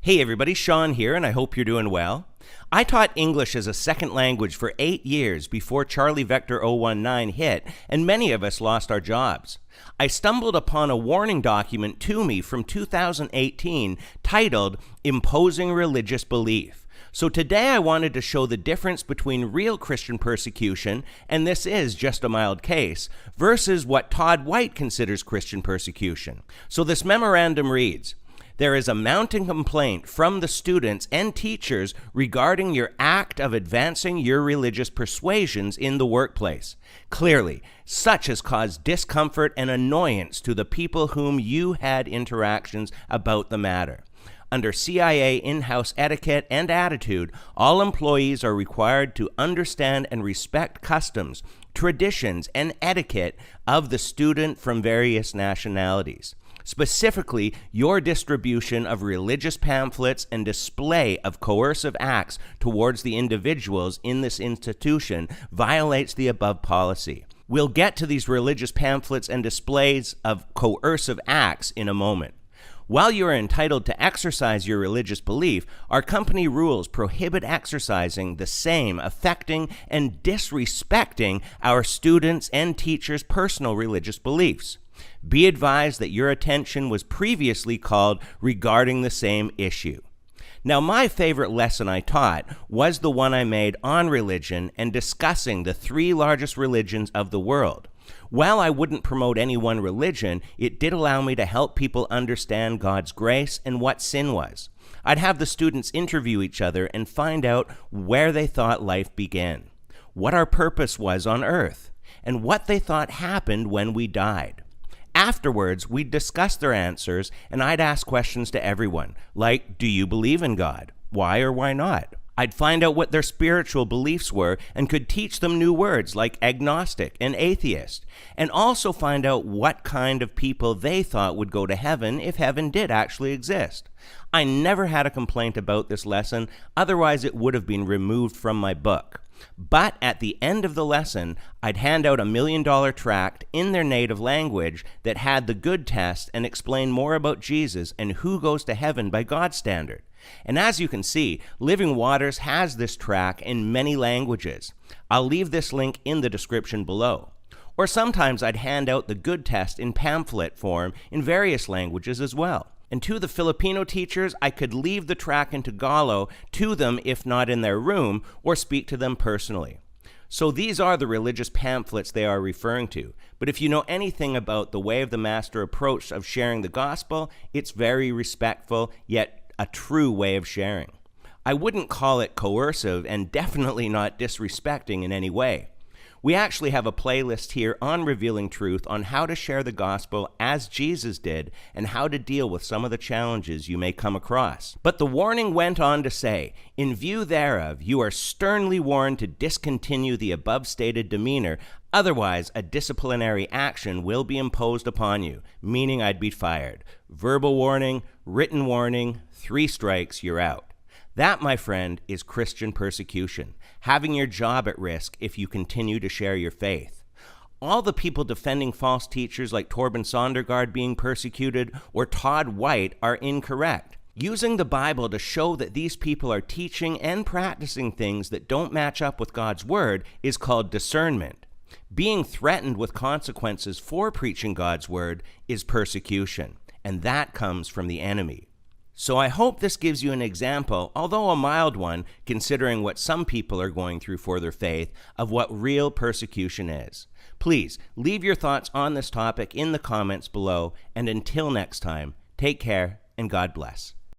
Hey everybody, Sean here, and I hope you're doing well. I taught English as a second language for 8 years before Charlie Vector 019 hit, and many of us lost our jobs. I stumbled upon a warning document to me from 2018 titled Imposing Religious Belief. So today I wanted to show the difference between real Christian persecution, and this is just a mild case, versus what Todd White considers Christian persecution. So this memorandum reads, there is a mounting complaint from the students and teachers regarding your act of advancing your religious persuasions in the workplace. Clearly, such has caused discomfort and annoyance to the people whom you had interactions about the matter. Under CIA in-house etiquette and attitude, all employees are required to understand and respect customs, traditions, and etiquette of the student from various nationalities. Specifically, your distribution of religious pamphlets and display of coercive acts towards the individuals in this institution violates the above policy. We'll get to these religious pamphlets and displays of coercive acts in a moment. While you are entitled to exercise your religious belief, our company rules prohibit exercising the same, affecting and disrespecting our students' and teachers' personal religious beliefs. Be advised that your attention was previously called regarding the same issue. Now, my favorite lesson I taught was the one I made on religion and discussing the 3 largest religions of the world. While I wouldn't promote any one religion, it did allow me to help people understand God's grace and what sin was. I'd have the students interview each other and find out where they thought life began, what our purpose was on earth, and what they thought happened when we died. Afterwards, we'd discuss their answers, and I'd ask questions to everyone, like, do you believe in God? Why or why not? I'd find out what their spiritual beliefs were and could teach them new words like agnostic and atheist, and also find out what kind of people they thought would go to heaven if heaven did actually exist. I never had a complaint about this lesson, otherwise it would have been removed from my book. But at the end of the lesson, I'd hand out a $1 million tract in their native language that had the good test and explained more about Jesus and who goes to heaven by God's standard. And as you can see, Living Waters has this tract in many languages. I'll leave this link in the description below. Or sometimes I'd hand out the good test in pamphlet form in various languages as well. And to the Filipino teachers, I could leave the tract in Tagalog to them if not in their room, or speak to them personally. So these are the religious pamphlets they are referring to. But if you know anything about the Way of the Master approach of sharing the gospel, it's very respectful, yet a true way of sharing. I wouldn't call it coercive and definitely not disrespecting in any way. We actually have a playlist here on Revealing Truth on how to share the gospel as Jesus did and how to deal with some of the challenges you may come across. But the warning went on to say, in view thereof, you are sternly warned to discontinue the above stated demeanor, otherwise a disciplinary action will be imposed upon you, meaning I'd be fired. Verbal warning, written warning, 3 strikes, you're out. That, my friend, is Christian persecution, having your job at risk if you continue to share your faith. All the people defending false teachers like Torben Sondergaard being persecuted or Todd White are incorrect. Using the Bible to show that these people are teaching and practicing things that don't match up with God's word is called discernment. Being threatened with consequences for preaching God's word is persecution, and that comes from the enemy. So I hope this gives you an example, although a mild one, considering what some people are going through for their faith, of what real persecution is. Please leave your thoughts on this topic in the comments below, and until next time, take care and God bless.